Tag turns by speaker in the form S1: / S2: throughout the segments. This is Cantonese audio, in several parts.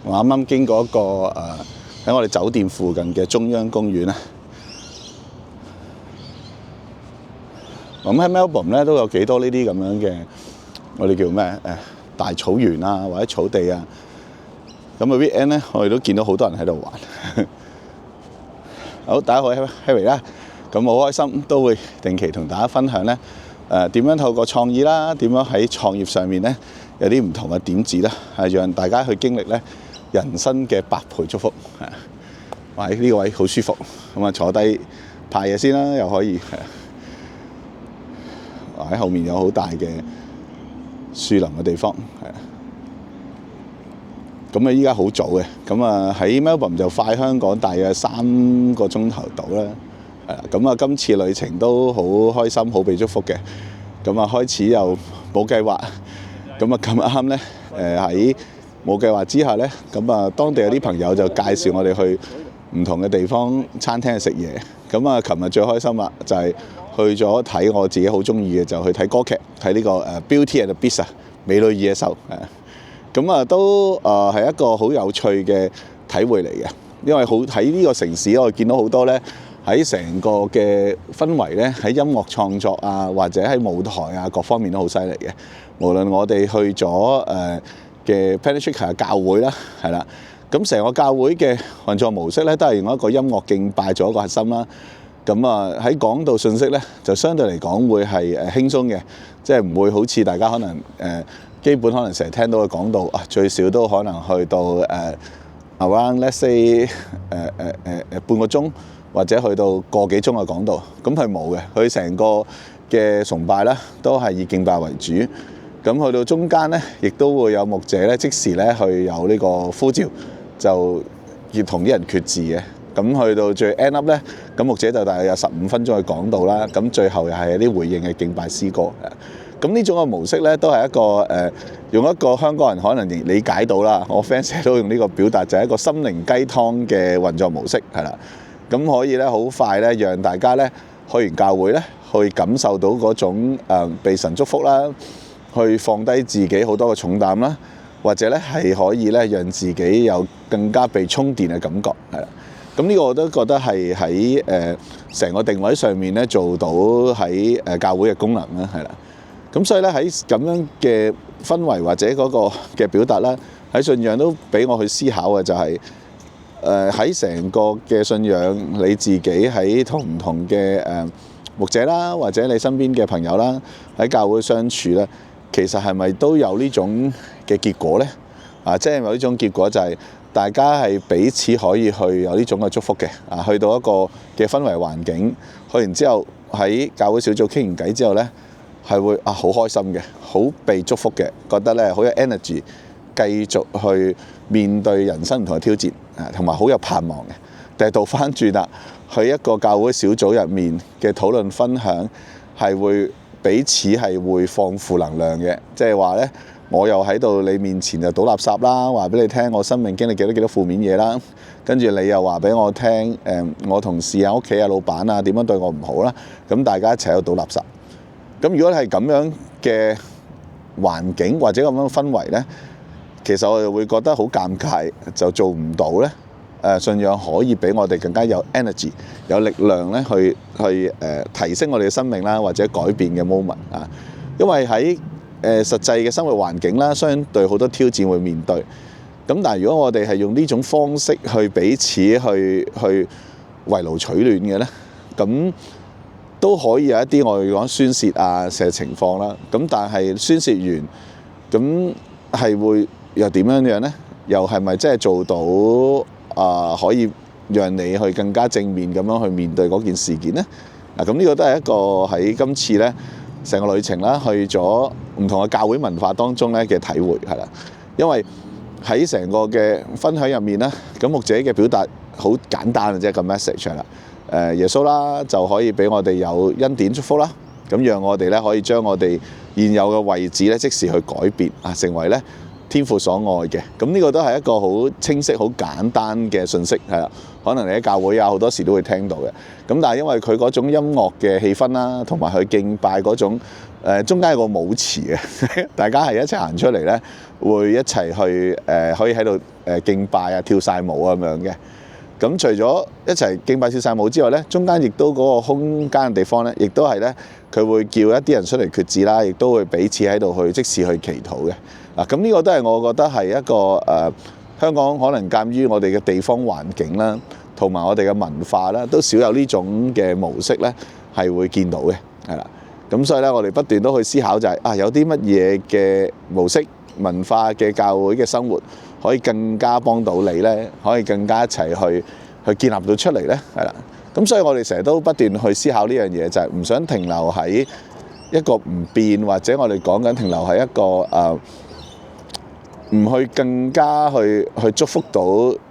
S1: 我啱啱經過一個喺我哋酒店附近嘅中央公園咧。咁喺 Melbourne 咧都有幾多呢啲咁樣嘅，我哋叫咩大草原啊，或者草地啊。咁啊 weekend 咧，我哋都見到好多人喺度玩。好，大家好 ，Harry 啦。咁好開心，都會定期同大家分享咧點樣透過創意啦，點樣喺創業上面咧有啲唔同嘅點子啦，係讓大家去經歷咧人生嘅百倍祝福。哇！呢個位好舒服，咁啊坐低派嘢先啦，又可以。喺後面有好大嘅樹林嘅地方，咁啊依家好早嘅，咁啊喺 Melbourne 就快香港大約3個鐘頭到啦，咁啊今次旅程都好開心，好被祝福嘅，咁啊開始又冇計劃，咁啊咁啱咧喺冇計劃之下咧，咁啊當地有啲朋友就介紹我哋去唔同嘅地方餐廳去食嘢，咁啊琴日最開心啦，就係去咗睇我自己好中意嘅，就去睇歌劇，睇呢個Beauty and the Beast 美女與野獸，咁啊都係一個好有趣嘅體會嚟嘅，因為好喺呢個城市我見到好多咧喺成個嘅氛圍咧，喺音樂創作啊，或者喺舞台啊各方面都好犀利嘅。無論我哋去咗嘅 Penetrator 教會啦，係啦，咁成個教會嘅運作模式咧，都係用一個音樂敬拜做一個核心啦。咁啊喺講道信息咧，就相對嚟講會係輕鬆嘅，即係唔會好似大家可能基本可能成日聽到嘅講道啊，最少都可能去到around let's say 半個鐘，或者去到個幾鐘嘅講道。咁佢冇嘅，佢成個嘅崇拜咧都係以敬拜為主。咁去到中間咧，亦都會有牧者咧即時咧去有呢個呼召，就要同啲人決志嘅。咁去到最 end up 咧，咁牧者就大概有15分鐘去講道啦。咁最後又係啲回應嘅敬拜詩歌。咁呢種嘅模式咧，都係一個用一個香港人可能理解到啦。我 fans 成日都用呢個表達，就係一個心靈雞湯嘅運作模式，係啦。咁可以咧好快咧，讓大家咧去完教會咧，去感受到嗰種被神祝福啦，去放低自己好多嘅重擔啦，或者咧係可以咧讓自己有更加被充電嘅感覺，係啦。咁呢個我都覺得係喺成個定位上面咧做到喺教會嘅功能啦，係啦。咁所以咧喺咁樣嘅氛圍或者嗰個嘅表達啦，喺信仰都俾我去思考嘅就係喺成個嘅信仰，你自己喺同唔同嘅牧者啦，或者你身邊嘅朋友啦，喺教會相處咧，其實係咪都有呢種嘅結果咧？即係有呢種結果就係大家係彼此可以去有呢種嘅祝福嘅，去到一個嘅氛圍環境，去完之後喺教會小組傾完偈之後咧，係會好開心嘅，好被祝福嘅，覺得咧好有 energy， 繼續去面對人生唔同嘅挑戰，同埋好有盼望嘅。但係倒翻轉啦，去一個教會小組入面嘅討論分享，係會彼此係會放負能量嘅，即係話咧，我又喺度你面前就倒垃圾啦，話俾你聽我生命經歷幾多負面嘢啦，跟住你又話俾我聽我同事啊、屋企啊、老闆啊點樣對我唔好啦，咁大家一齊喺度倒垃圾。咁如果係咁樣嘅環境或者咁樣嘅氛圍咧，其實我哋會覺得好尷尬，就做唔到咧。信仰可以俾我哋更加有 energy、有力量咧，去提升我哋嘅生命啦，或者改變嘅 moment 啊。因為喺實際嘅生活環境啦，相對好多挑戰會面對。咁但係如果我哋係用呢種方式去彼此去圍爐取暖嘅咧，咁都可以有一啲我哋講宣泄啊嘅情況啦。咁但係宣泄完，咁係會又點樣樣咧？又係咪真係做到可以讓你去更加正面咁樣去面對嗰件事件咧？咁呢個都係一個喺今次咧成個旅程啦，去咗唔同嘅教會文化當中咧嘅體會係啦。因為喺成個嘅分享入面咧，咁牧者嘅表達好簡單嘅啫，個 message 係啦。耶穌啦就可以俾我哋有恩典祝福啦，咁讓我哋咧可以將我哋現有嘅位置咧即時去改變成為咧天父所愛嘅。咁呢個都係一個好清晰、好簡單嘅信息係啦。可能你喺教會好多時都會聽到嘅。咁但係因為佢嗰種音樂嘅氣氛啦，同埋佢敬拜嗰種中間有個舞池嘅，大家係一齊行出嚟咧，會一齊去可以喺度敬拜啊、跳晒舞咁樣嘅。咁除咗一齊敬拜跳晒舞之外咧，中間亦都嗰個空間嘅地方咧，亦都係咧佢會叫一啲人出嚟決志啦，亦都會彼此喺度去即時去祈禱嘅。嗱，咁呢個都係我覺得係一個香港可能鑑於我哋嘅地方環境啦，同埋我哋嘅文化啦，都少有呢種嘅模式咧，係會見到嘅，係啦。咁所以咧，我哋不斷都去思考就係有啲乜嘢嘅模式、文化嘅教會嘅生活，可以更加幫到你咧，可以更加一齊去建立到出嚟咧，係啦。咁所以我哋成日都不斷去思考呢樣嘢，就係唔想停留喺一個唔變，或者我哋講緊停留喺一個唔去更加去祝福到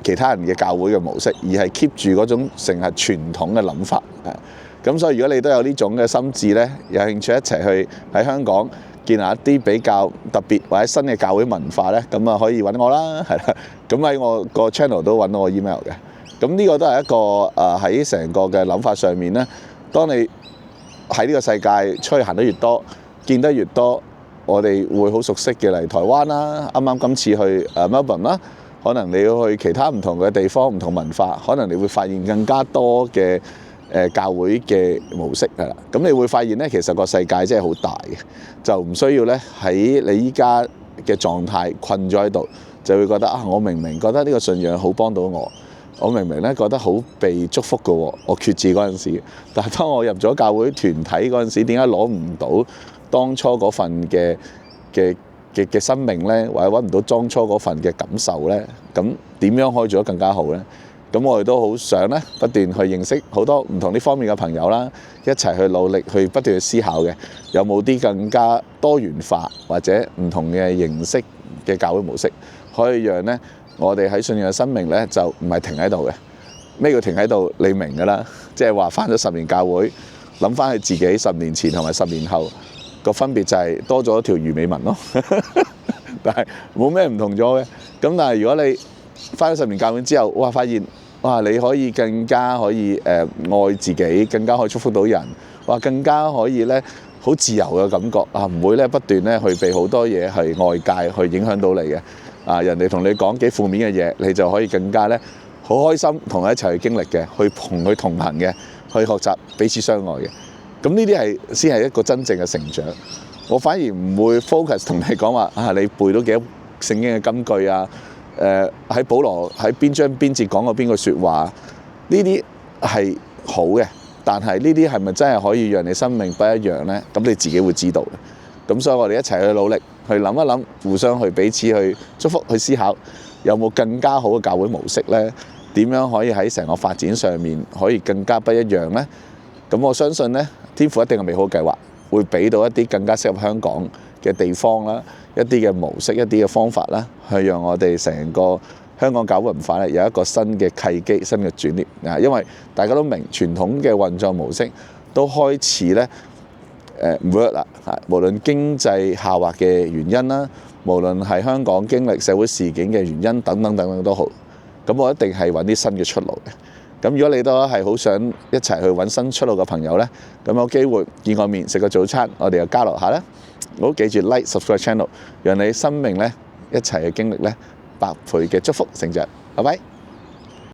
S1: 其他人嘅教會嘅模式，而係 keep 住嗰種成日傳統嘅諗法。咁所以如果你都有呢種嘅心志咧，有興趣一齊去喺香港建立一啲比較特別或者新嘅教會文化咧，咁啊可以揾我啦，係啦。咁喺我個 channel 都揾到我 email 嘅。咁呢個都係一個喺成個嘅諗法上面咧，當你喺呢個世界出去行得越多，見得越多，我哋會好熟悉嘅嚟台灣啦，啱啱今次去Melbourne 啦，可能你要去其他唔同嘅地方、唔同文化，可能你會發現更加多嘅教會嘅模式係啦。咁你會發現咧，其實個世界真係好大嘅，就唔需要咧喺你依家嘅狀態困咗喺度，就會覺得我明明覺得呢個信仰好幫到我明明咧覺得好被祝福嘅喎，我決志嗰陣時，但係當我入咗教會團體嗰陣時，點解攞唔到當初嗰份嘅生命咧，或者揾唔到當初嗰份嘅感受咧？咁點樣可以做得更加好咧？咁我哋都好想咧，不斷去認識好多唔同呢方面嘅朋友啦，一齊去努力去不斷去思考嘅，有冇啲更加多元化或者唔同嘅形式嘅教會模式，可以讓咧我哋喺信仰嘅生命咧就唔係停喺度嘅。咩叫停喺度？你明㗎啦，即係話返咗10年教會，諗返去自己10年前同埋10年後個分別就係多咗一條魚尾紋咯。但係冇咩唔同咗嘅。咁但係如果你返咗10年教會之後，哇！發現你可以更加可以愛自己，更加可以祝福到人，更加可以咧好自由嘅感覺唔會咧不斷咧去被好多嘢係外界去影響到你嘅人哋同你講幾負面嘅嘢，你就可以更加咧好開心同佢一齊去經歷嘅，去同佢同行嘅，去學習彼此相愛嘅。咁呢啲先係一個真正嘅成長。我反而唔會 focus 同你講話你背到幾多聖經嘅金句啊？喺保羅喺邊章邊節講過邊句説話？呢啲係好嘅，但係呢啲係咪真係可以讓你生命不一樣呢？咁你自己會知道嘅。咁所以我哋一齊去努力，去諗一諗，互相去彼此去祝福，去思考有冇更加好嘅教會模式呢？點樣可以喺成個發展上面可以更加不一樣呢？咁我相信呢，天父一定係美好計劃，會俾到一啲更加適合香港嘅地方啦，一啲嘅模式，一啲嘅方法啦，去讓我哋成個香港教會文化咧有一個新嘅契機、新嘅轉捩。因為大家都明傳統嘅運作模式都開始咧唔 work 啦。無論經濟下滑嘅原因啦，無論係香港經歷社會事件嘅原因等等等等都好，咁我一定係揾啲新嘅出路嘅。咁如果你都係好想一齊去揾新出路嘅朋友咧，咁有機會見個面食個早餐，我哋又交流下啦。好，記住 like subscribe channel，讓你生命咧一齊去經歷咧100倍嘅祝福成長。拜拜。